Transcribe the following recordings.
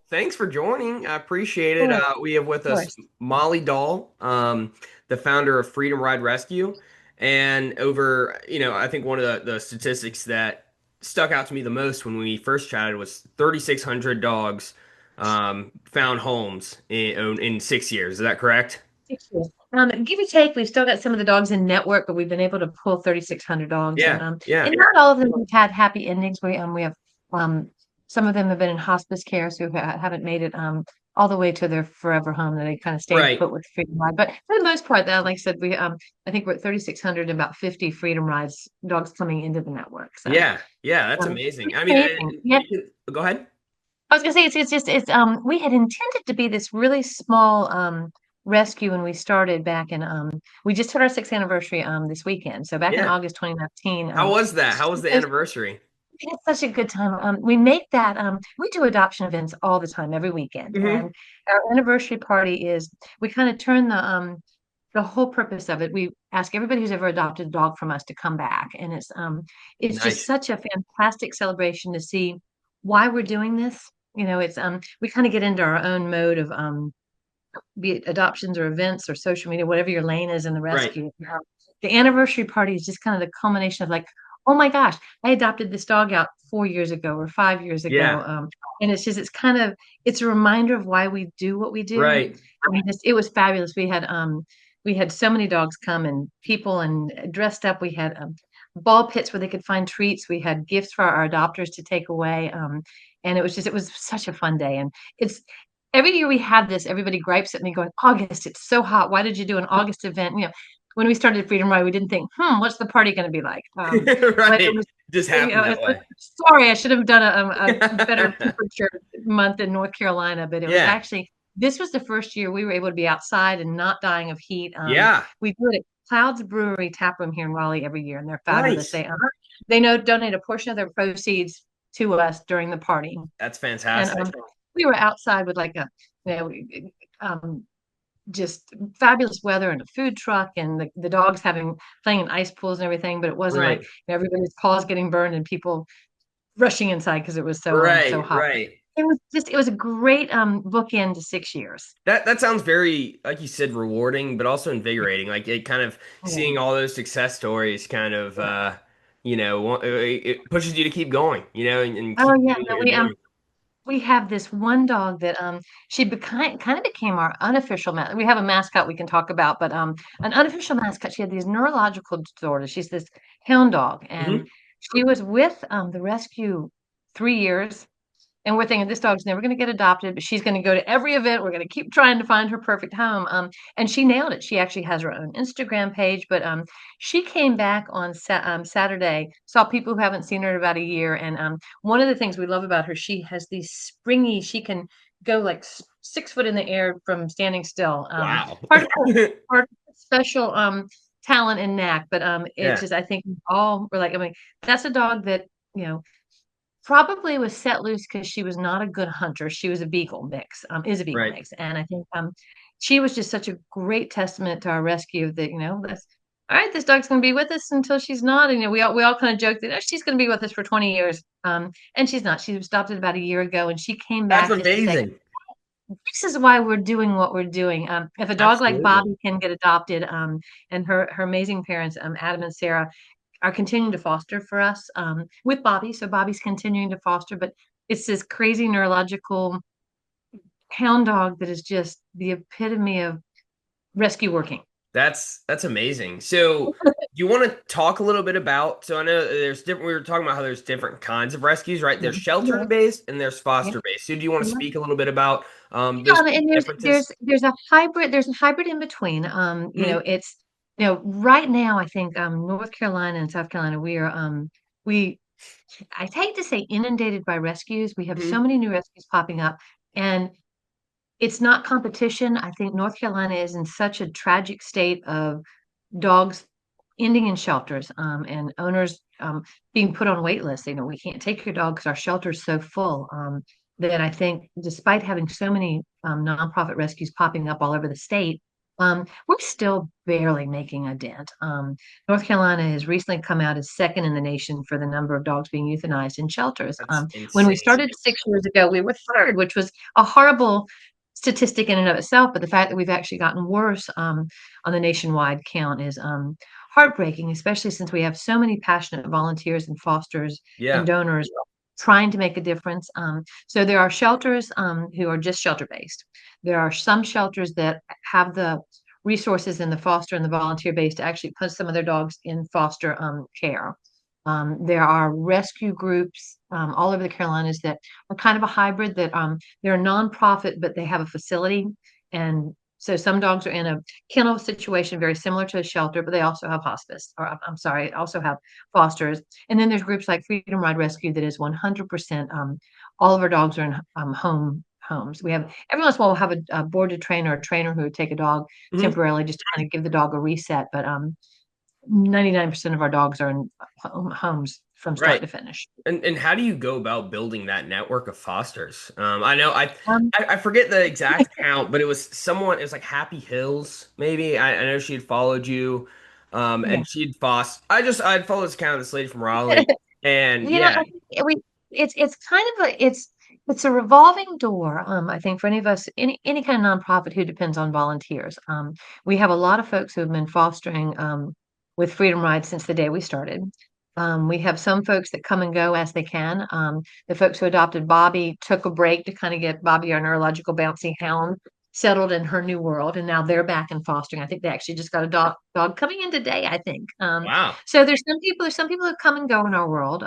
thanks for joining. I appreciate it. Sure, of We have with us course. Mollie Doll, the founder of Freedom Ride Rescue. And I think one of the statistics that stuck out to me the most when we first chatted was 3,600 dogs found homes in 6 years. Is that correct? 6 years. Give or take, we've still got some of the dogs in network, but we've been able to pull 3,600 dogs, Yeah, yeah, and not all of them have had happy endings. We have um, some of them have been in hospice care, so haven't made it all the way to their forever home. That they kind of stayed right. put with Freedom Ride. But for the most part, though, like I said, we I think we're at 3,600 and about 50 Freedom Rides dogs coming into the network. So Yeah, yeah, that's amazing. it's I mean, amazing. Yeah, go ahead. I was gonna say it's just it's we had intended to be this really small rescue when we started back in we just hit our sixth anniversary this weekend. So back in Yeah. August 2019, How was that? How was the anniversary? we had such a good time. We make that we do adoption events all the time, every weekend. Hmm. And our anniversary party is we kind of turn the whole purpose of it. We ask everybody who's ever adopted a dog from us to come back. And it's just Nice. such a fantastic celebration to see why we're doing this. It's we kind of get into our own mode of be it adoptions or events or social media, whatever your lane is in the Right. rescue. The anniversary party is just kind of the culmination of like, oh my gosh, I adopted this dog out 4 years ago or 5 years Yeah. ago. And it's a reminder of why we do what we do. Right. I mean, it was fabulous. We had so many dogs come and people and dressed up. We had ball pits where they could find treats. We had gifts for our adopters to take away. And it was such a fun day. And it's every year we have this, everybody gripes at me going, August, it's so hot. Why did you do an August event? When we started Freedom Ride, we didn't think, what's the party going to be like? But it Right. was, Just happened that way. sorry, I should have done a better temperature month in North Carolina, but it was Yeah. actually, this was the first year we were able to be outside and not dying of heat. Yeah. We do it at Clouds Brewery Tap Room here in Raleigh every year, and they're fabulous. Nice. They know donate a portion of their proceeds to us during the party. That's And fantastic. we were outside with like you know, um, just fabulous weather and a food truck and the dogs playing in ice pools and everything, but it wasn't like Right. everybody's paws getting burned and people rushing inside because it was so Right. hot. Right. It was a great bookend to 6 years. That sounds very, like you said, rewarding, but also invigorating. Like it kind of Yeah. seeing all those success stories kind of it pushes you to keep going, and Oh keep yeah, doing what no, you're doing. we have this one dog that kind of became our unofficial we have a mascot we can talk about, but an unofficial mascot. She had these neurological disorders. She's this hound dog, and Hmm. she was with the rescue 3 years. And we're thinking this dog's never going to get adopted, but she's going to go to every event. We're going to keep trying to find her perfect home. And she nailed it. She actually has her own Instagram page, but she came back on Saturday, saw people who haven't seen her in about a year. And one of the things we love about her, she has these springy, she can go like 6 foot in the air from standing still. Wow. Part of her special talent and knack, but it's Yeah. just, I think we all were like, I mean, that's a dog that, you know, probably was set loose because she was not a good hunter. She was a beagle mix, is a beagle Right. mix. And I think she was just such a great testament to our rescue that, that's all right, this dog's going to be with us until she's not. And, we all kind of joked that, "Oh, she's going to be with us for 20 years. And she's not. She was adopted about a year ago and she came That's back just to say, amazing. this is why we're doing what we're doing. If a dog like Absolutely. Bobby can get adopted, and her amazing parents, Adam and Sarah, are continuing to foster for us with Bobby. So Bobby's continuing to foster, but it's this crazy neurological hound dog that is just the epitome of rescue working. That's amazing. So, do you want to talk a little bit about? So, I know there's different. We were talking about how there's different kinds of rescues, right? There's shelter Yeah, based and there's yeah, foster based. So, do you want to yeah. speak a little bit about those Yeah, two and differences? there's a hybrid in between. Hmm. It's right now I think North Carolina and South Carolina we I hate to say inundated by rescues. We have so Hmm. many new rescues popping up, and it's not competition. I think North Carolina is in such a tragic state of dogs ending in shelters, and owners being put on wait lists. We can't take your dog because our shelter's so full. That I think, despite having so many nonprofit rescues popping up all over the state, We're still barely making a dent. North Carolina has recently come out as second in the nation for the number of dogs being euthanized in shelters. That's When we insane. started 6 years ago, we were third, which was a horrible statistic in and of itself. But the fact that we've actually gotten worse on the nationwide count is heartbreaking, especially since we have so many passionate volunteers and fosters and Yeah. donors trying to make a difference. So there are shelters who are just shelter based. There are some shelters that have the resources in the foster and the volunteer base to actually put some of their dogs in foster care. There are rescue groups all over the Carolinas that are kind of a hybrid that they're a nonprofit, but they have a facility. And so some dogs are in a kennel situation very similar to a shelter, but they also have hospice, or I'm sorry, also have fosters. And then there's groups like Freedom Ride Rescue that is 100%. All of our dogs are in homes. We have every once in a while we'll have a boarded trainer or a trainer who would take a dog Mhm. temporarily just to kind of give the dog a reset. But 99% of our dogs are in homes from start Right. to finish. And how do you go about building that network of fosters? I know Um, I forget the exact count, but it was someone. It was like Happy Hills, maybe. I know she had followed you, yeah. and she'd foster. I'd followed this account of this lady from Raleigh, and You know, yeah, I think it's kind of it's a revolving door. I think for any of us, any kind of nonprofit who depends on volunteers. We have a lot of folks who have been fostering with Freedom Ride since the day we started. We have some folks that come and go as they can. The folks who adopted Bobby took a break to kind of get Bobby, our neurological bouncy hound, settled in her new world, and now they're back in fostering. I think they actually just got a dog coming in today, I think. wow, So there's some people who come and go in our world.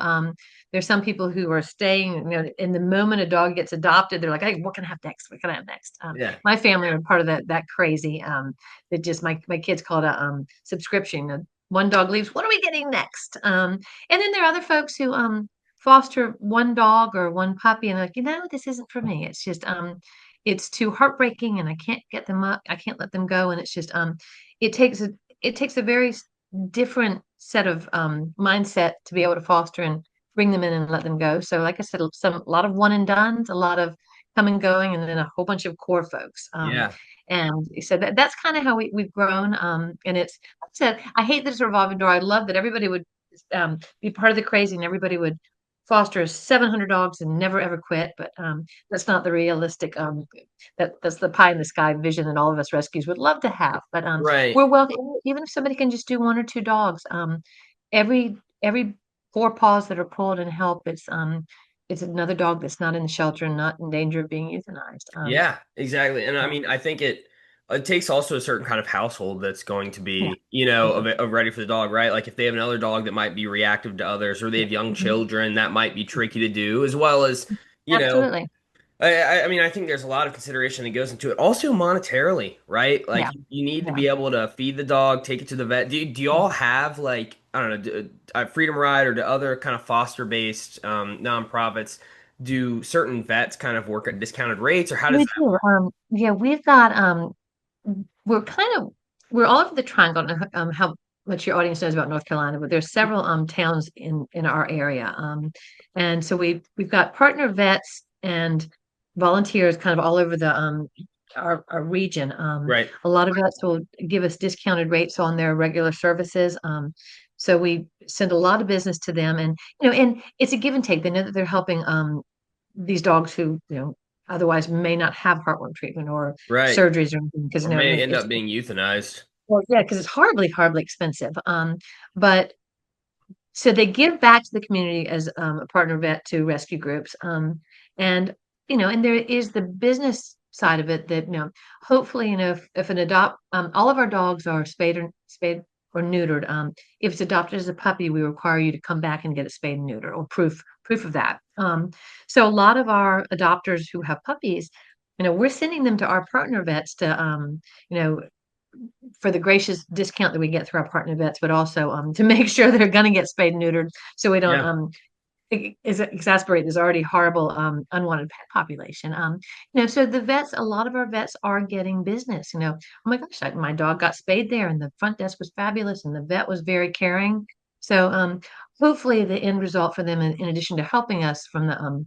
There's some people who are staying, in the moment a dog gets adopted, they're like, hey, what can I have next? What can I have next? yeah, My family are part of that crazy, that just my kids call it a subscription. One dog leaves, what are we getting next? And then there are other folks who foster one dog or one puppy and they're like, this isn't for me. It's too heartbreaking and I can't get them up. I can't let them go. And it's just it takes a it takes a very different set of mindset to be able to foster and bring them in and let them go. So, like I said, a lot of one and dones, a lot of come and going, and then a whole bunch of core folks. yeah, And so that's kind of how we've grown. And like I said, I hate this revolving door. I love that everybody would be part of the crazy and everybody would foster 700 dogs and never ever quit. But that's not the realistic. That's the pie in the sky vision that all of us rescues would love to have. But right. we're welcome, even if somebody can just do one or two dogs. Every four paws that are pulled and help, it's another dog that's not in the shelter and not in danger of being euthanized. Yeah, exactly. And I So, mean, I think it takes also a certain kind of household that's going to yeah, be, mhm, ready for the dog, right? Like if they have another dog that might be reactive to others, or they yeah, have young mhm, children, that might be tricky to do, as well as, you know, absolutely. I mean, I think there's a lot of consideration that goes into it. Also monetarily, right? Like Yeah, you need to yeah. be able to feed the dog, take it to the vet. Do you all have like, I don't know, Freedom Ride or do other kind of foster based nonprofits do certain vets kind of work at discounted rates or how does We that do. Yeah, we've got we're kind of we're all over the triangle. I don't know how much your audience knows about North Carolina, but there's work? several towns in our area. And so we've got partner vets and volunteers kind of all over the our region. Right. A lot of vets will give us discounted rates on their regular services. So we send a lot of business to them, and and it's a give and take. They know that they're helping these dogs who otherwise may not have heartworm treatment or Right. surgeries or anything because Or may end it's up being euthanized. well, yeah, because it's horribly expensive. But so they give back to the community as a partner vet to rescue groups. And and there is the business side of it that hopefully if an adopt all of our dogs are spayed or neutered. If it's adopted as a puppy, we require you to come back and get it spayed and neutered or proof of that. So a lot of our adopters who have puppies, we're sending them to our partner vets to you know for the gracious discount that we get through our partner vets, but also to make sure they're going to get spayed and neutered, so we don't Yeah. exasperate this already horrible unwanted pet population. So a lot of our vets are getting business. Oh my gosh, my dog got spayed there, and the front desk was fabulous, and the vet was very caring. So hopefully, the end result for them, in addition to helping us from the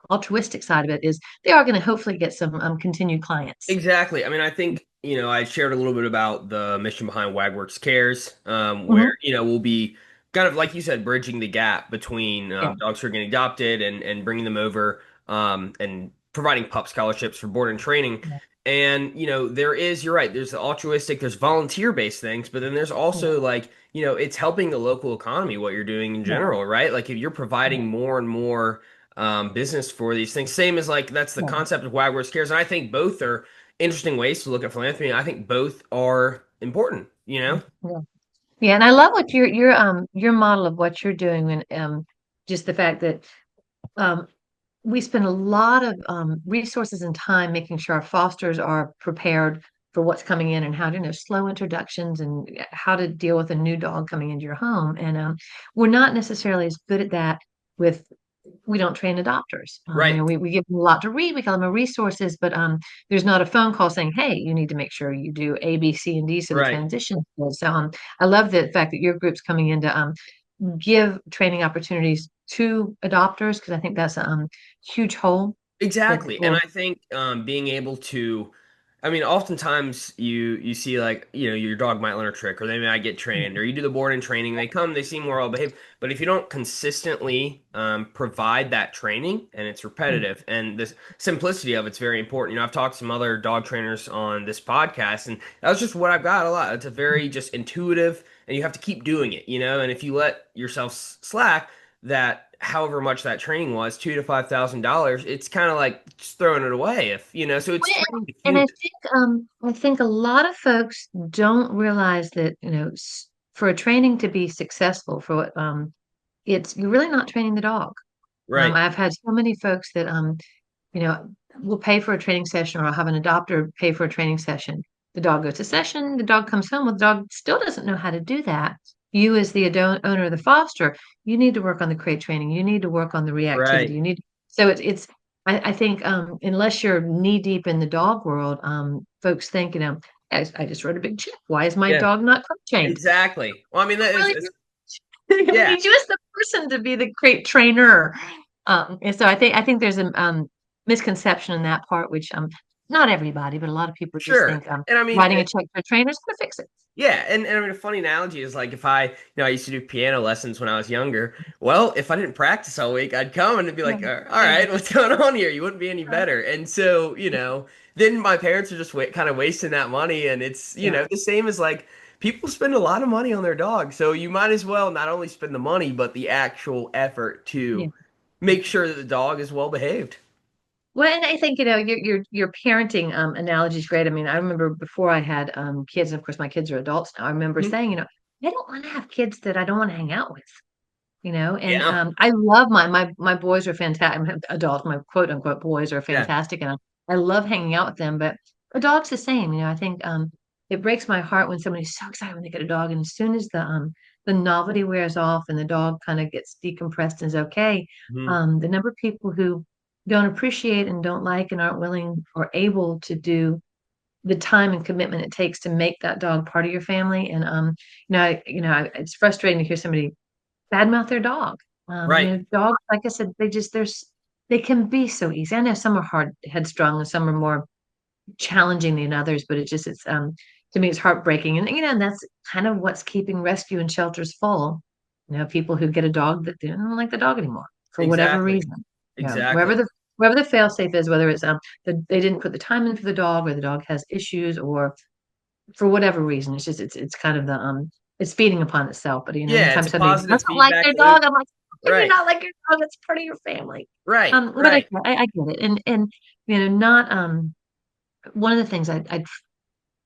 altruistic side of it, is they are going to hopefully get some continued clients. Exactly. I mean, I think I shared a little bit about the mission behind Wagworks Cares, where, Hmm. we'll be kind of, like you said, bridging the gap between Yeah. dogs who are getting adopted and bringing them over, and providing pup scholarships for board and training. Yeah. And, you're right, there's the altruistic, there's volunteer-based things, but then there's Yeah. also like, it's helping the local economy, what you're doing in Yeah. general, right? Like if you're Yeah. providing more and more business for these things, same as like that's the Yeah. concept of Wagworks Cares. And I think both are interesting ways to look at philanthropy. I think both are important, you know? Yeah. Yeah, and I love what your model of what you're doing when just the fact that um we spend a lot of resources and time making sure our fosters are prepared for what's coming in and how to slow introductions and how to deal with a new dog coming into your home. And we're not necessarily as good at that with we don't train adopters. Right. We give them a lot to read, we call them resources, but there's not a phone call saying, hey, you need to make sure you do A, B, C, and D so the Right. transition is good. So I love the fact that your group's coming in to give training opportunities to adopters because I think that's a huge hole that Exactly. And will. I think being able to, I mean, oftentimes you see like, your dog might learn a trick or they might get trained or you do the board and training, they come, they seem more well behaved. But if you don't consistently provide that training and it's repetitive and the simplicity of it's very important. I've talked to some other dog trainers on this podcast and that's just what I've got a lot. It's a very just intuitive and you have to keep doing it, and if you let yourself slack, that however much that training was, $2,000 to $5,000, it's kind of like just throwing it away if so it's Well, training to and human. I think a lot of folks don't realize that, for a training to be successful, for what it's you're really not training the dog. Right. I've had so many folks that you know, will pay for a training session or I'll have an adopter pay for a training session. The dog goes to session, the dog comes home, well, the dog still doesn't know how to do that. You, as the owner of the foster, you need to work on the crate training. You need to work on the reactivity. Right. So I think unless you're knee deep in the dog world, folks think, I just wrote a big check. Why is my Yeah. dog not crate trained? Exactly. Well, I mean, that is, Really, it's, we yeah, need you as the person to be the crate trainer. And so I think there's a misconception in that part, which not everybody, but a lot of people just sure. think And I mean, writing a check for a trainer is going to fix it. yeah, and I mean a funny analogy is like if I used to do piano lessons when I was younger. Well, if I didn't practice all week, I'd come and it'd be Yeah. like, all Yeah. right, what's going on here? You wouldn't be any better. And so, then my parents are just kind of wasting that money, and it's Yeah. the same as like people spend a lot of money on their dog, so you might as well not only spend the money but the actual effort Yeah. to make sure that the dog is well behaved. Well, and I think, your parenting analogy is great. I mean, I remember before I had kids, and of course my kids are adults now. I remember Mhm. saying, I don't want to have kids that I don't want to hang out with. And Yeah, I love my boys are fantastic. Adults, my quote unquote boys are yeah, fantastic, and I love hanging out with them. But a dog's the same. I think it breaks my heart when somebody's so excited when they get a dog, and as soon as the novelty wears off and the dog kind of gets decompressed and is okay, Mhm. the number of people who don't appreciate and don't like and aren't willing or able to do the time and commitment it takes to make that dog part of your family. And it's frustrating to hear somebody badmouth their dog. Right. Dogs, like I said, they can be so easy. I know some are hard headstrong and some are more challenging than others, but it's to me it's heartbreaking. And and that's kind of what's keeping rescue and shelters full. People who get a dog that they don't like the dog anymore for whatever Exactly. reason. Exactly. Wherever the fail safe is, whether it's they didn't put the time in for the dog or the dog has issues or for whatever reason. It's kind of the it's feeding upon itself. But Yeah, anytime it's a somebody positive doesn't like feedback their loop. dog, I'm like, how can you Right. not like your dog? It's part of your family. Right. But Right. I get it. And not one of the things I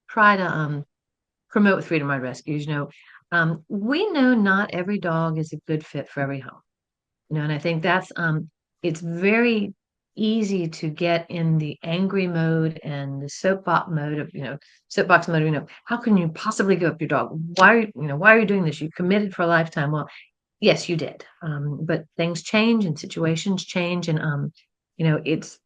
try to promote with Freedom Ride Rescues, we know not every dog is a good fit for every home. And I think that's it's very easy to get in the angry mode and the soapbox mode of, how can you possibly give up your dog? Why are you doing this? You committed for a lifetime. Well, yes, you did. But things change and situations change and it's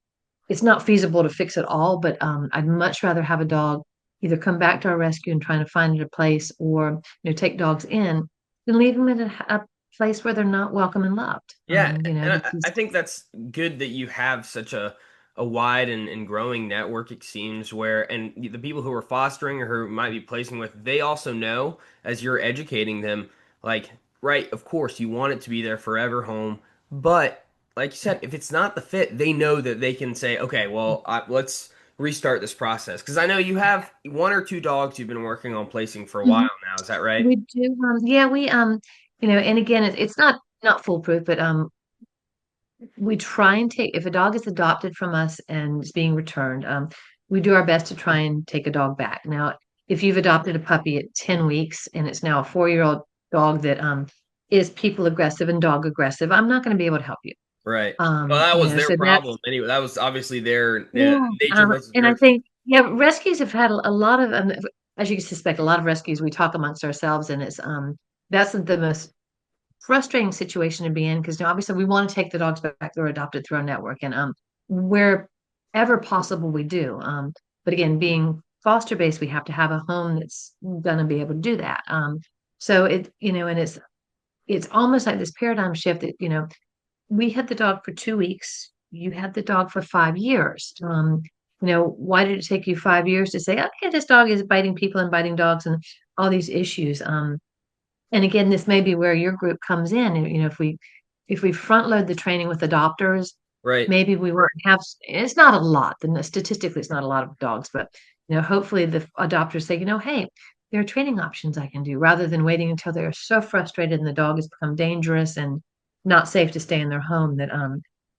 not feasible to fix it all, but I'd much rather have a dog either come back to our rescue and trying to find it a place or take dogs in than leave them in a place where they're not welcome and loved. Yeah, and This I is think that's good that you have such a a wide and growing network, it seems, where and the people who are fostering or who might be placing with, they also know as you're educating them, like, right, of course, you want it to be their forever home, but like you said, if it's not the fit, they know that they can say, okay, well, let's restart this process. Because I know you have one or two dogs you've been working on placing for a while Mhm. now. Is that right? We do, yeah, we and again, it's not foolproof, but we try and take if a dog is adopted from us and is being returned, we do our best to try and take a dog back. Now, if you've adopted a puppy at 10 weeks and it's now a 4-year-old dog that is people aggressive and dog aggressive, I'm not going to be able to help you. Right. Well, that was their So problem that's anyway. That was obviously their yeah. nature versus And I nurture. think yeah, rescues have had a lot of as you can suspect, a lot of rescues we talk amongst ourselves, and it's that's the most frustrating situation to be in because obviously we want to take the dogs back that were adopted through our network and wherever possible we do. But again, being foster based, we have to have a home that's gonna be able to do that. So and it's almost like this paradigm shift that, we had the dog for 2 weeks, you had the dog for 5 years. Why did it take you 5 years to say, okay, this dog is biting people and biting dogs and all these issues? And again, this may be where your group comes in. If we front load the training with adopters, Right. maybe we won't have. It's not a lot. Then statistically, it's not a lot of dogs, but hopefully the adopters say, hey, there are training options I can do rather than waiting until they're so frustrated and the dog has become dangerous and not safe to stay in their home. That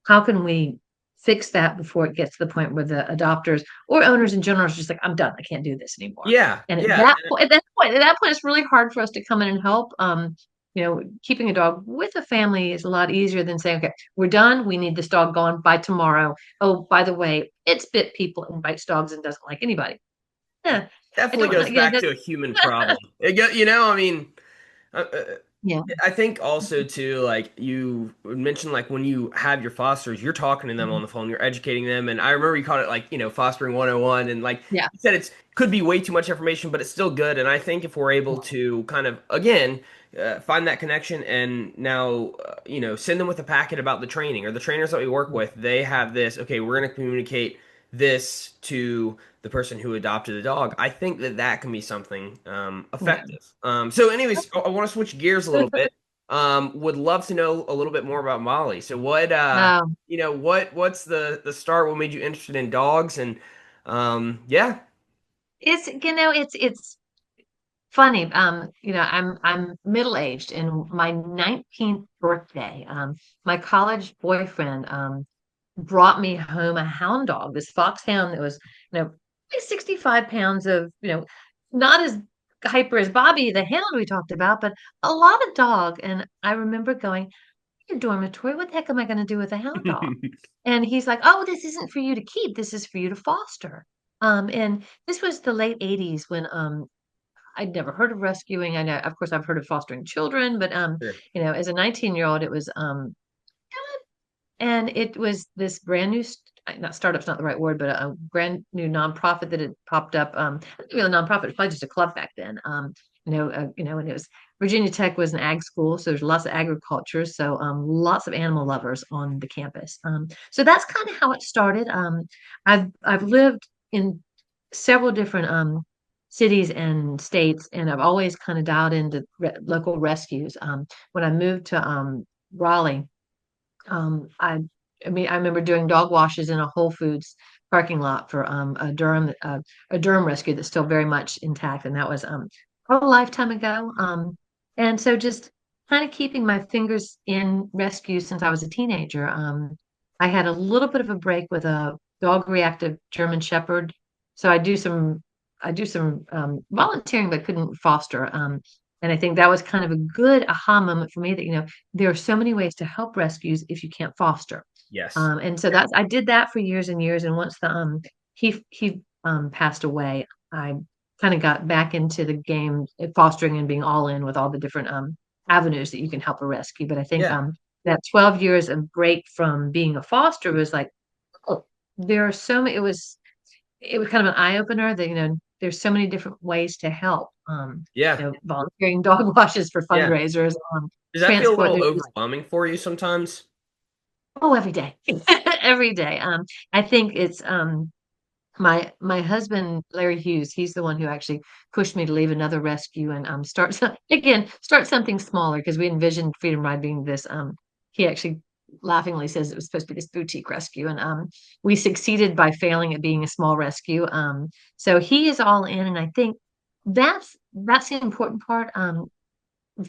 how can we fix that before it gets to the point where the adopters or owners in general are just like, I'm done. I can't do this anymore. Yeah. And Yeah. at that point, it's really hard for us to come in and help. Keeping a dog with a family is a lot easier than saying, okay, we're done. We need this dog gone by tomorrow. Oh, by the way, it's bit people and bites dogs and doesn't like anybody. Yeah, I Definitely don't know. goes Yeah, back to a human problem. I mean, uh, uh, yeah, I think also too, like you mentioned, like when you have your fosters, you're talking to them on mhm, the phone, you're educating them, and I remember you called it like fostering 101, and like yeah, you said, it's could be way too much information, but it's still good. And I think if we're able to kind of again find that connection and now send them with a packet about the training or the trainers that we work with, they have this. Okay, we're going to communicate this to the person who adopted the dog. I think that that can be something yeah. effective. So, anyways, I want to switch gears a little bit. Would love to know a little bit more about Molly. So, what Um, what's the start? What made you interested in dogs? And yeah, it's funny. I'm middle aged, and my 19th birthday, my college boyfriend brought me home a hound dog, this foxhound that was, like 65 pounds of, not as hyper as Bobby, the hound we talked about, but a lot of dog. And I remember going, your dormitory, what the heck am I going to do with a hound dog? And he's like, oh, this isn't for you to keep. This is for you to foster. And this was the late 80s when I'd never heard of rescuing. I know, of course, I've heard of fostering children, but sure. as a 19-year-old, it was and it was this brand new, not startup's not the right word, but a brand new nonprofit that had popped up. Not really a nonprofit, it's probably just a club back then. And it was Virginia Tech was an ag school, so there's lots of agriculture, so lots of animal lovers on the campus. So that's kind of how it started. I've lived in several different cities and states, and I've always kind of dialed into local rescues. When I moved to Raleigh, I mean, I remember doing dog washes in a Whole Foods parking lot for a Durham rescue that's still very much intact, and that was a lifetime ago. And so just kind of keeping my fingers in rescue since I was a teenager. I had a little bit of a break with a dog reactive German Shepherd, so I do some volunteering, but couldn't foster. And I think that was kind of a good aha moment for me that there are so many ways to help rescues if you can't foster. Yes. And so I did that for years and years. And once the he passed away, I kind of got back into the game, fostering and being all in with all the different avenues that you can help a rescue. But I think Yeah. that 12 years of break from being a foster was like, oh, there are so many. It was kind of an eye opener that there's so many different ways to help. Yeah. Volunteering dog washes for Yeah. fundraisers, Does that feel a transport. little There's just overwhelming for you sometimes? every day. every day. I think it's my husband, Larry Hughes, he's the one who actually pushed me to leave another rescue and start something smaller because we envisioned Freedom Ride being this. He actually laughingly says it was supposed to be this boutique rescue, and we succeeded by failing at being a small rescue. So he is all in, and I think that's the important part.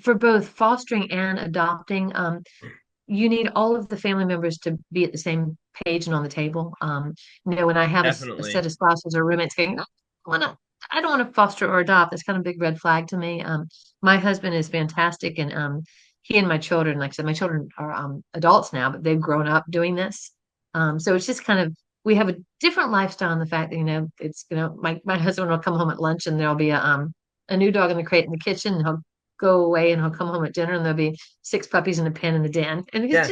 For both fostering and adopting. You need all of the family members to be at the same page and on the table. When I have a set Definitely. of spouses or roommates going, wanna, I don't want to foster or adopt, that's kind of a big red flag to me. My husband is fantastic, and he and my children, like I said, my children are adults now, but they've grown up doing this. So it's just kind of we have a different lifestyle in the fact that it's my husband will come home at lunch and there'll be a new dog in the crate in the kitchen, and he'll go away and he'll come home at dinner and there'll be six puppies in a pen in the den. And Yeah.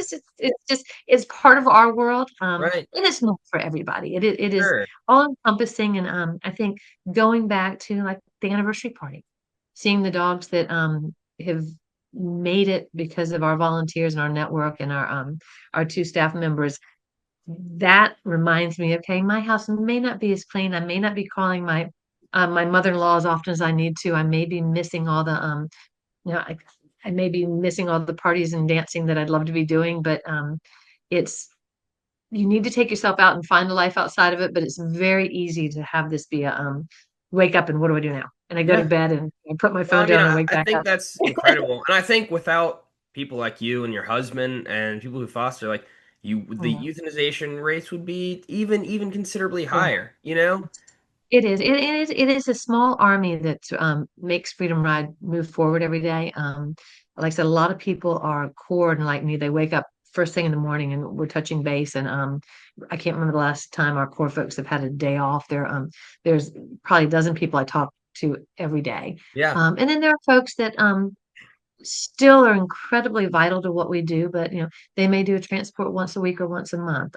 it's part of our world. Right. And it's not for everybody. It is Sure. all encompassing. And I think going back to like the anniversary party, seeing the dogs that have made it because of our volunteers and our network and our two staff members, that reminds me, okay, my house may not be as clean. I may not be calling my mother-in-law as often as I need to. I may be missing all the you know, I, I may be missing all the parties and dancing that I'd love to be doing, but it's you need to take yourself out and find a life outside of it. But it's very easy to have this be a wake up and what do I do now? And I go to Yeah. bed and I put my Well, I phone mean, down and I, wake I back think up. that's incredible. And I think without people like you and your husband and people who foster, like the Yeah. euthanization rates would be even considerably Yeah. higher, you know? It is. It is a small army that makes Freedom Ride move forward every day. Like I said, a lot of people are core and like me. They wake up first thing in the morning and we're touching base. And I can't remember the last time our core folks have had a day off. There's probably a dozen people I talk to every day. Yeah. And then there are folks that still are incredibly vital to what we do, but they may do a transport once a week or once a month.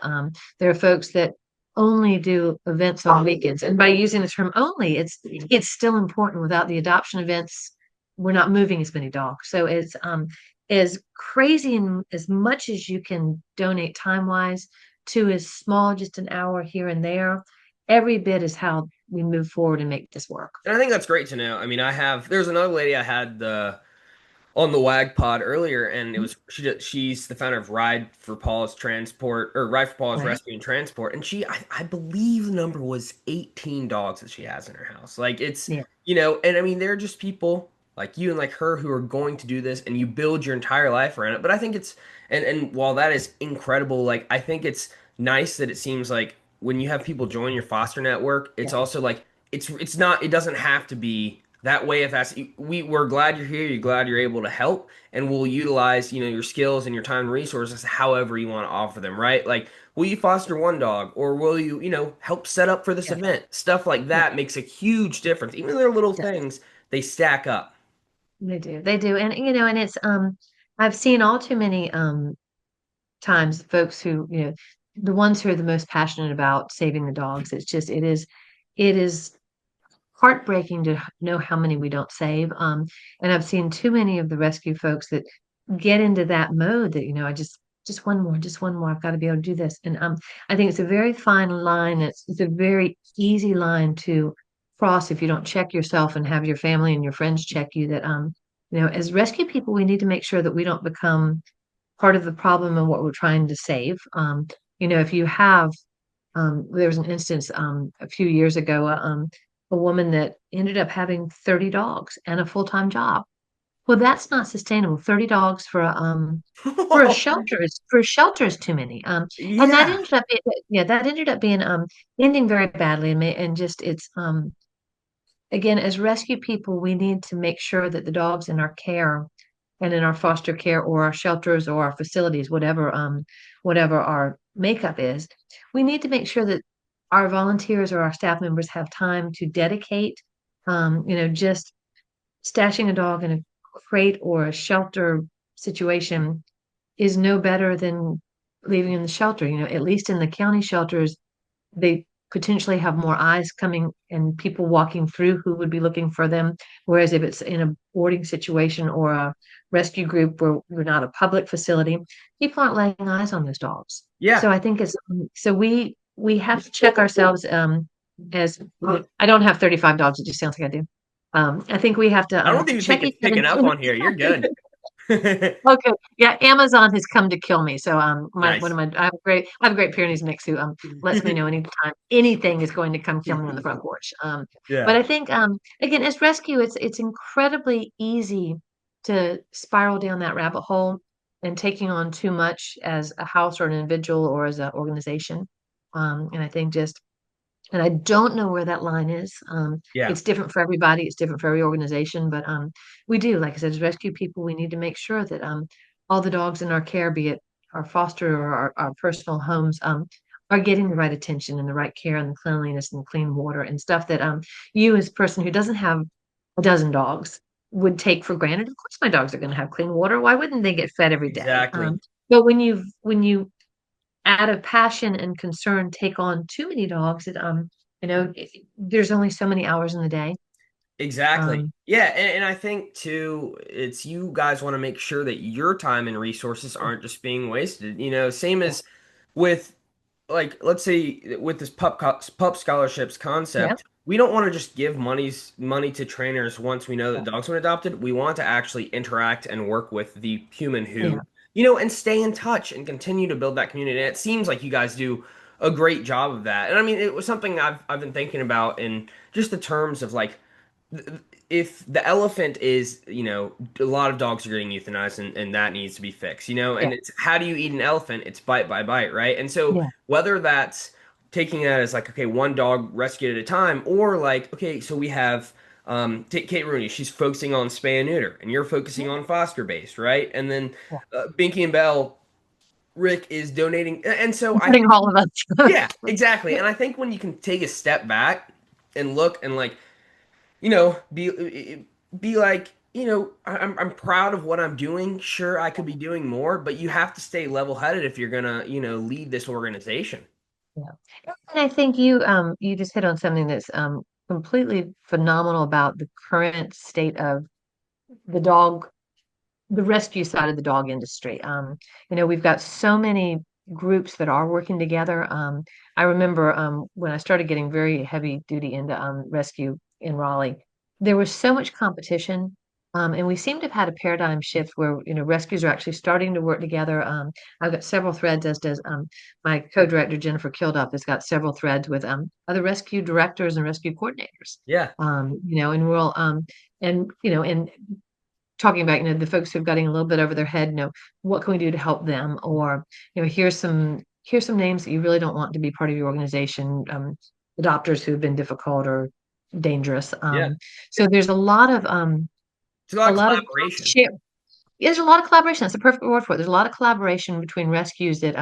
There are folks that only do events on weekends, and by using the term only, it's still important. Without the adoption events, we're not moving as many dogs. So it's as crazy and as much as you can donate time wise to as small, just an hour here and there. Every bit is how we move forward and make this work. And I think that's great to know. I mean, there's another lady I had on the WAG pod earlier, and she's the founder of Ride for Paul's Right? Rescue and Transport, and I believe the number was 18 dogs that she has in her house. Like it's Yeah. and I mean they're just people like you and like her who are going to do this, and you build your entire life around it. But I think it's and while that is incredible, like I think it's nice that it seems like when you have people join your foster network, it's Yeah. also like it's not it doesn't have to be that way. If that's we're glad you're here, you're glad you're able to help, and we'll utilize your skills and your time and resources however you want to offer them, right? Like will you foster one dog, or will you help set up for this Yeah. event? Stuff like Yeah. that makes a huge difference. Even though they're little Yeah. things, they stack up. They do. They do. And and it's I've seen all too many times folks who, the ones who are the most passionate about saving the dogs. It is heartbreaking to know how many we don't save. And I've seen too many of the rescue folks that get into that mode that, I just one more, I've got to be able to do this. And I think it's a very fine line. It's a very easy line to cross if you don't check yourself and have your family and your friends check you that as rescue people, we need to make sure that we don't become part of the problem and what we're trying to save. If you have there was an instance a few years ago, a woman that ended up having 30 dogs and a full-time job. Well, that's not sustainable. 30 dogs for a shelter is too many. And that Yeah. ended up being ending very badly and just it's again, as rescue people, we need to make sure that the dogs in our care and in our foster care or our shelters or our facilities, whatever our makeup is, we need to make sure that our volunteers or our staff members have time to dedicate. Just stashing a dog in a crate or a shelter situation is no better than leaving in the shelter. At least in the county shelters, they potentially have more eyes coming and people walking through who would be looking for them. Whereas if it's in a boarding situation or a rescue group where we're not a public facility, people aren't laying eyes on those dogs. Yeah. So I think it's so we have to check ourselves as I don't have 35 dogs, it just sounds like I do. I think we have I don't to even think check it's each other. picking up on here. You're good. Okay. Yeah, Amazon has come to kill me. So my one Nice. of my I have a great Pyrenees mix who lets me know anytime anything is going to come kill me on the front porch. But Yeah. I think again as rescue it's incredibly easy to spiral down that rabbit hole and taking on too much as a house or an individual or as an organization. And I think just and I don't know where that line is. Yeah. It's different for everybody. It's different for every organization. But we do, like I said, as rescue people, we need to make sure that all the dogs in our care, be it our foster or our personal homes, are getting the right attention and the right care and the cleanliness and clean water and stuff that you, as a person who doesn't have a dozen dogs, would take for granted. Of course, my dogs are going to have clean water. Why wouldn't they get fed every day? Exactly. But when you out of passion and concern take on too many dogs that there's only so many hours in the day. Exactly. um Yeah, and I think too, it's you guys want to make sure that your time and resources aren't just being wasted. Same yeah as with like let's say with this pup scholarships yeah concept, we don't want to just give money to trainers once we know that yeah dogs been adopted. We want to actually interact and work with the human yeah who, and stay in touch and continue to build that community. And it seems like you guys do a great job of that. And I mean, it was something I've been thinking about in just the terms of like if the elephant is, a lot of dogs are getting euthanized and that needs to be fixed, yeah and it's how do you eat an elephant? It's bite by bite, right? And so yeah whether that's taking that as like, okay, one dog rescued at a time, or like, okay, so we have take Kate Rooney, she's focusing on spay and neuter, and you're yeah focusing on foster based, right? And then yeah. Binky and Bell, Rick is donating, and so I Including think, all of us. yeah, exactly. And I think when you can take a step back and look and like be like, I'm proud of what I'm doing. Sure, I could be doing more, but you have to stay level-headed if you're gonna, lead this organization. Yeah. And I think you just hit on something that's completely phenomenal about the current state of the dog the rescue side of the dog industry. We've got so many groups that are working together. I remember when I started getting very heavy duty into rescue in Raleigh, there was so much competition. And we seem to have had a paradigm shift where, rescues are actually starting to work together. I've got several threads, as does my co-director, Jennifer Kilduff, has got several threads with other rescue directors and rescue coordinators. Yeah, And we'll, and talking about the folks who've gotten a little bit over their head, what can we do to help them, or here's some names that you really don't want to be part of your organization, adopters who've been difficult or dangerous. yeah. So there's It's a lot a of lot of collaboration. share there's a lot of collaboration. That's the perfect word for it. There's a lot of collaboration between rescues that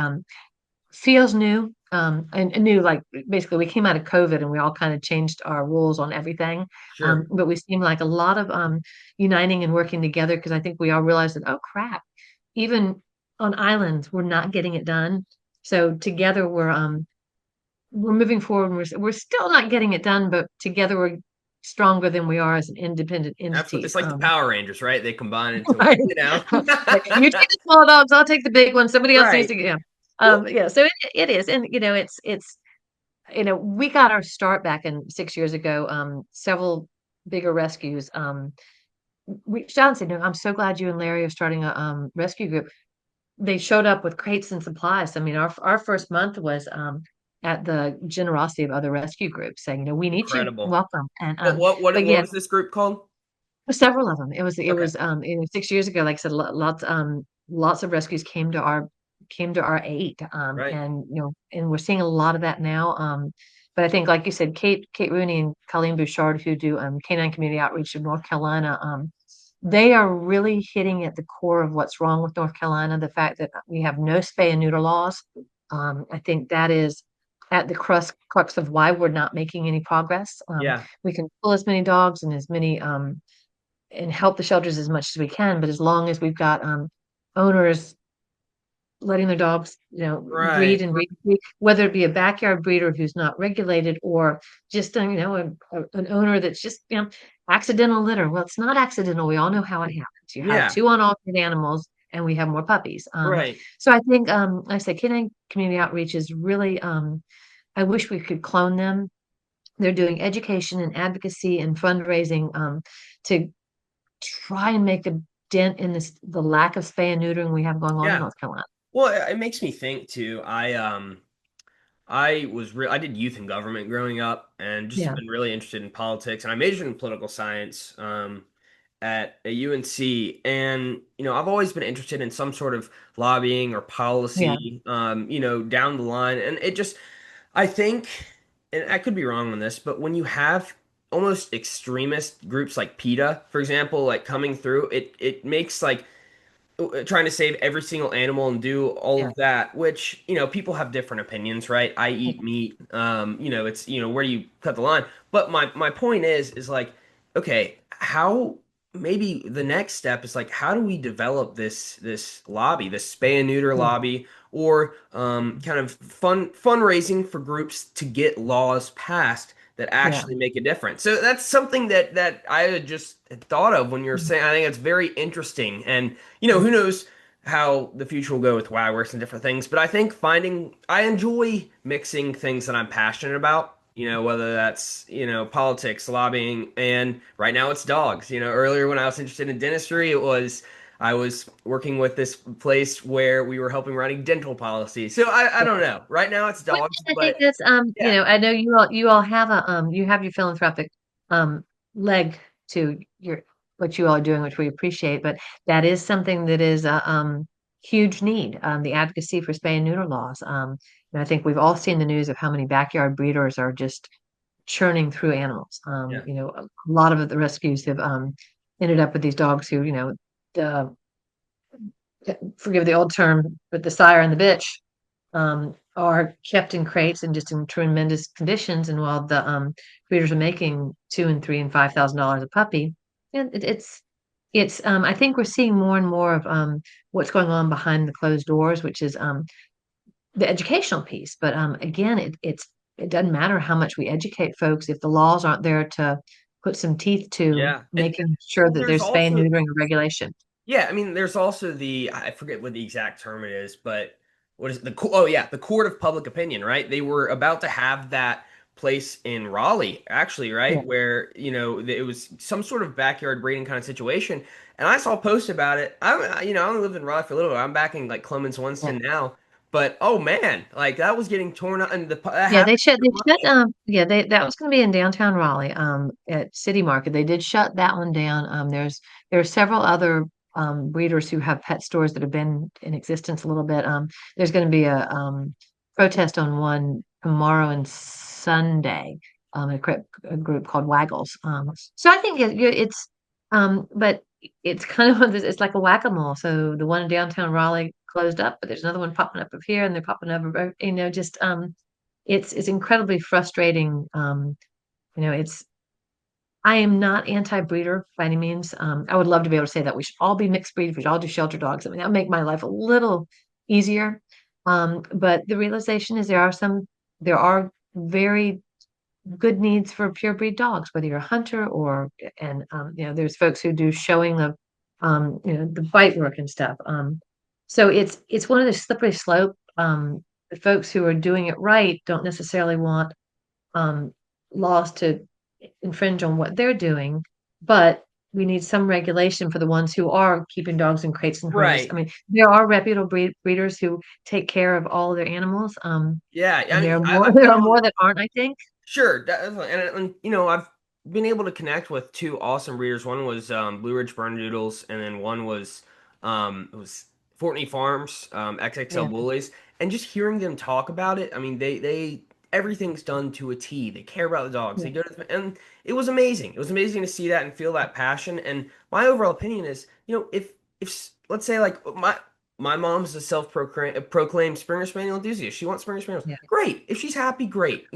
feels new, and new, like basically we came out of COVID and we all kind of changed our rules on everything. Sure. But we seem like a lot of uniting and working together because I think we all realized that, oh crap, even on islands, we're not getting it done. So together we're moving forward and we're still not getting it done, but together we're stronger than we are as an independent Absolutely. entities. It's like the Power Rangers, right? They combine into one, Right. you know? Like, you take the small dogs, I'll take the big one. Somebody else needs Right. to get. Yeah. Well, Yeah. So it is, and it's we got our start back in 6 years ago. Several bigger rescues reached out and said, "No, I'm so glad you and Larry are starting a rescue group." They showed up with crates and supplies. I mean, our first month was at the generosity of other rescue groups saying, "We need you, incredible. welcome." And What but what yeah, was this group called? several of them. It Okay. was 6 years ago. Like I said, lots of rescues came to our aid, Right. and we're seeing a lot of that now. But I think, like you said, Kate Rooney and Colleen Bouchard, who do Canine Community Outreach in North Carolina, they are really hitting at the core of what's wrong with North Carolina. The fact that we have no spay and neuter laws. I think that is at the crux of why we're not making any progress. Yeah. We can pull as many dogs and as many and help the shelters as much as we can. But as long as we've got owners letting their dogs, breed Right. and breed, whether it be a backyard breeder who's not regulated or just, an owner that's just, accidental litter. Well, it's not accidental. We all know how it happens. You have Yeah. two unaltered animals and we have more puppies. Right. So I think, like I said, Kid Community Outreach is really, I wish we could clone them. They're doing education and advocacy and fundraising, to try and make a dent in the lack of spay and neutering we have going on in Yeah. North Carolina. Well, it makes me think too. I did youth and government growing up, and just have Yeah, been really interested in politics. And I majored in political science at a UNC, and I've always been interested in some sort of lobbying or yeah, policy, down the line. And I think, and I could be wrong on this, but when you have almost extremist groups like PETA, for example, like coming through, it makes like trying to save every single animal and do all yeah, of that, which, people have different opinions, right? I eat meat. It's, where do you cut the line? But my point is like, okay, how maybe the next step is like, how do we develop this lobby, this spay and neuter yeah, lobby, or kind of fundraising for groups to get laws passed that yeah. actually make a difference. So that's something that I had just thought of when you're saying. I think it's very interesting, and who knows how the future will go with why works and different things. But I think I enjoy mixing things that I'm passionate about, whether that's, politics, lobbying, and right now it's dogs. Earlier when I was interested in dentistry, I was working with this place where we were helping writing dental policy. So I don't know. Right now it's Well, dogs, I think but that's yeah, I know you all have you have your philanthropic um leg to your what you all are doing, which we appreciate, but that is something that is a huge need, the advocacy for spay and neuter laws. And I think we've all seen the news of how many backyard breeders are just churning through animals. yeah, A lot of the rescues have ended up with these dogs who, the forgive the old term, but the sire and the bitch are kept in crates and just in tremendous conditions. And while the breeders are making $2 and $3 and $5,000 a puppy, and I think we're seeing more and more of what's going on behind the closed doors, which is the educational piece. But again, it doesn't matter how much we educate folks if the laws aren't there to put some teeth to yeah. making sure Well, that there's there's spay and also neutering or regulation. Yeah, I mean, there's also I forget what the exact term it is, but what is it? Oh yeah, the court of public opinion, right? They were about to have that place in Raleigh, actually, Yeah, right? Where, it was some sort of backyard breeding kind of situation. And I saw a post about it. I only lived in Raleigh for a little bit. I'm back in like Clemens yeah. Winston now. But oh man, like that was getting torn up and that Yeah, happened so they shut much. yeah, they that was going to be in downtown Raleigh at City Market. They did shut that one down. There are several other breeders who have pet stores that have been in existence a little bit. There's going to be a protest on one tomorrow and Sunday, a group called Waggles. So I think but it's kind of it's like a whack-a-mole. So the one in downtown Raleigh closed up, but there's another one popping up here and they're popping up, just it's incredibly frustrating. It's I am not anti-breeder by any means. I would love to be able to say that we should all be mixed breed, we should all do shelter dogs. I mean, that would make my life a little easier. But the realization is there are very good needs for pure breed dogs, whether you're a hunter or and there's folks who do showing of the bite work and stuff. So it's one of the slippery slope. The folks who are doing it right don't necessarily want um, laws to infringe on what they're doing, but we need some regulation for the ones who are keeping dogs in crates and harness. I Right. mean, there are reputable breeders who take care of all their animals, Yeah, I and there mean, are more I've there been are on. more that aren't, I think. Sure, definitely. And I've been able to connect with two awesome breeders. One was Blue Ridge Bernedoodles, and then one was it was Fortney Farms, XXL Yeah, Bullies. And just hearing them talk about it, I mean, they everything's done to a T. They care about the dogs. yeah, They go to and it was amazing. It was amazing to see that and feel that passion. And my overall opinion is, if let's say like my mom's a self-proclaimed Springer Spaniel enthusiast. She wants Springer Spaniels. yeah, Great. If she's happy, great.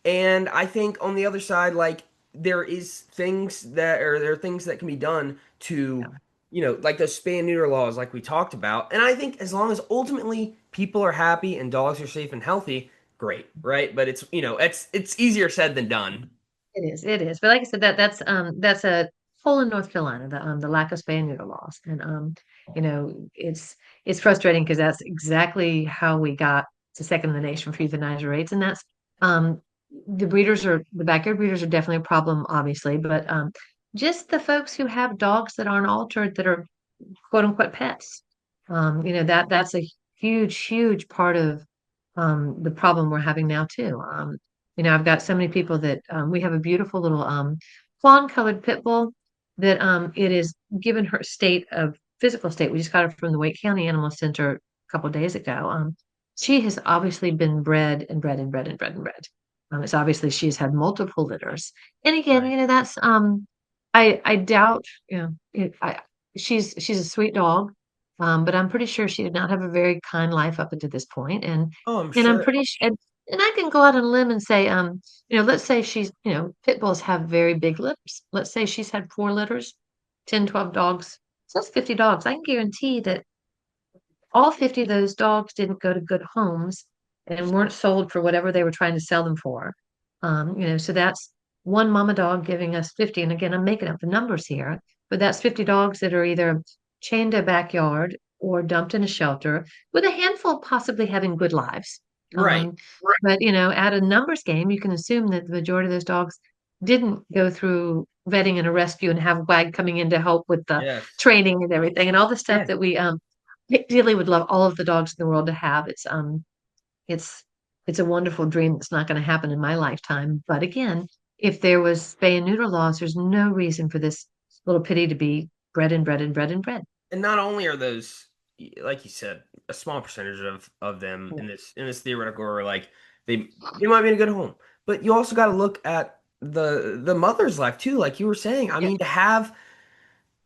And I think on the other side, like there are things that can be done to, yeah. like those spay and neuter laws, like we talked about. And I think as long as ultimately people are happy and dogs are safe and healthy, great, right? But it's easier said than done. It is. But like I said, that's a hole in North Carolina, the lack of spay and neuter laws. And it's frustrating because that's exactly how we got to second in the nation for euthanasia rates. And that's um the backyard breeders are definitely a problem, obviously, but just the folks who have dogs that aren't altered that are quote unquote pets. That's a huge, huge part of the problem we're having now too. I've got so many people that we have a beautiful little fawn colored pit bull that it is given her state of physical state. We just got her from the Wake County Animal Center a couple of days ago. She has obviously been bred and bred and bred and bred and bred. It's obviously she's had multiple litters. And again, Right. that's I doubt, she's a sweet dog. But I'm pretty sure she did not have a very kind life up until this point. Oh, I'm And I'm sure. pretty sure, and I can go out on a limb and say, let's say she's, pit bulls have very big litters. Let's say she's had 4 litters, 10, 12 dogs. So that's 50 dogs. I can guarantee that all 50 of those dogs didn't go to good homes and weren't sold for whatever they were trying to sell them for. So that's one mama dog giving us 50. And again, I'm making up the numbers here, but that's 50 dogs that are either chained to a backyard or dumped in a shelter, with a handful possibly having good lives. Right. But at a numbers game, you can assume that the majority of those dogs didn't go through vetting and a rescue and have WAG coming in to help with the Yes. training and everything and all the stuff Yeah. that we ideally would love all of the dogs in the world to have. It's it's a wonderful dream that's not going to happen in my lifetime. But again, if there was spay and neuter laws, there's no reason for this little pitty to be bred and bred and bred and bred. And not only are those, like you said, a small percentage of them Yeah. in this theoretical are like they might be in a good home, but you also got to look at the mother's life too, like you were saying. I Yeah. mean, to have,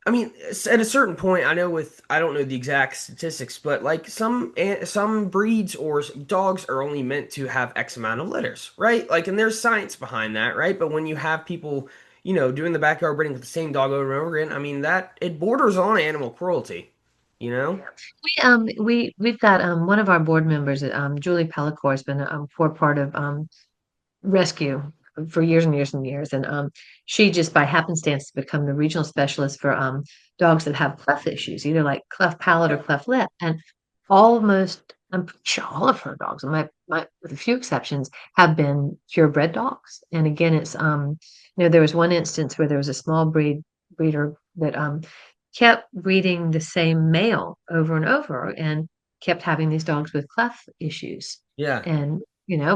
I mean, at a certain point, I don't know the exact statistics, but like some breeds or dogs are only meant to have X amount of litters, right? Like, and there's science behind that, right? But when you have people, doing the backyard breeding with the same dog over and over again, I mean, that it borders on animal cruelty, you know? We've got one of our board members, Julie Pellicore, has been a core part of rescue for years and years and years. And she just by happenstance become the regional specialist for dogs that have cleft issues, either like cleft palate or Yep. cleft lip. And almost, I'm pretty sure all of her dogs, with a few exceptions, have been purebred dogs. And again, it's there was one instance where there was a small breeder that kept breeding the same male over and over and kept having these dogs with cleft issues. Yeah. And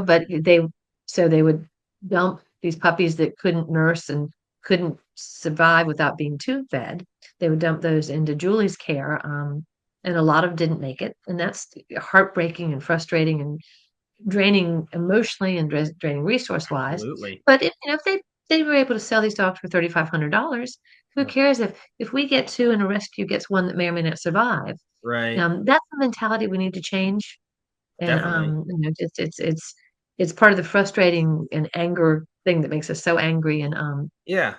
but they would dump these puppies that couldn't nurse and couldn't survive without being tube fed. They would dump those into Julie's care, and a lot of didn't make it, and that's heartbreaking and frustrating and draining emotionally and draining resource wise. Absolutely. But if they were able to sell these dogs for $3,500, who Yeah. cares if we get two and a rescue gets one that may or may not survive? Right. That's the mentality we need to change. And Definitely. just it's part of the frustrating and anger thing that makes us so angry. And Yeah.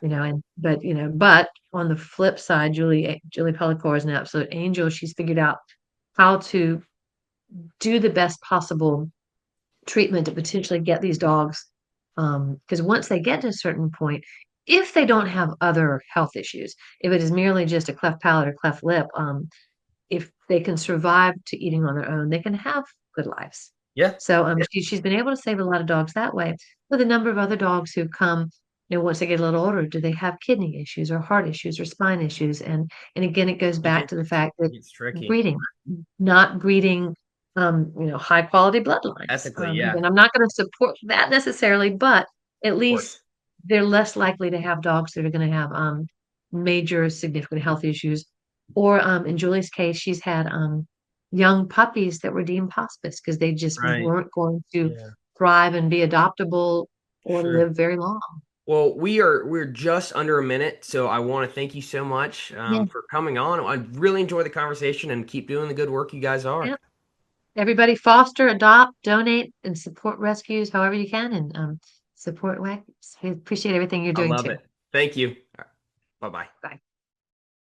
but on the flip side, Julie Pellicore is an absolute angel. She's figured out how to do the best possible treatment to potentially get these dogs. Because once they get to a certain point, if they don't have other health issues, if it is merely just a cleft palate or cleft lip, if they can survive to eating on their own, they can have good lives. Yeah. So she's been able to save a lot of dogs that way. With a number of other dogs who come, once they get a little older, do they have kidney issues or heart issues or spine issues? And again, it goes It back to gets the fact that it's tricky. breeding, not breeding, high quality bloodlines. Ethically, yeah. And I'm not going to support that necessarily, but at Of least course. they're less likely to have dogs that are going to have major significant health issues. Or in Julie's case, she's had young puppies that were deemed hospice because they just Right. weren't going to Yeah. thrive and be adoptable or Sure. live very long. Well, we're just under a minute, so I want to thank you so much Yeah, for coming on. I really enjoy the conversation and keep doing the good work you guys are. yeah. Everybody foster, adopt, donate, and support rescues however you can, and support WAC. We appreciate everything you're I doing love too. it. Thank you. Bye bye. Bye.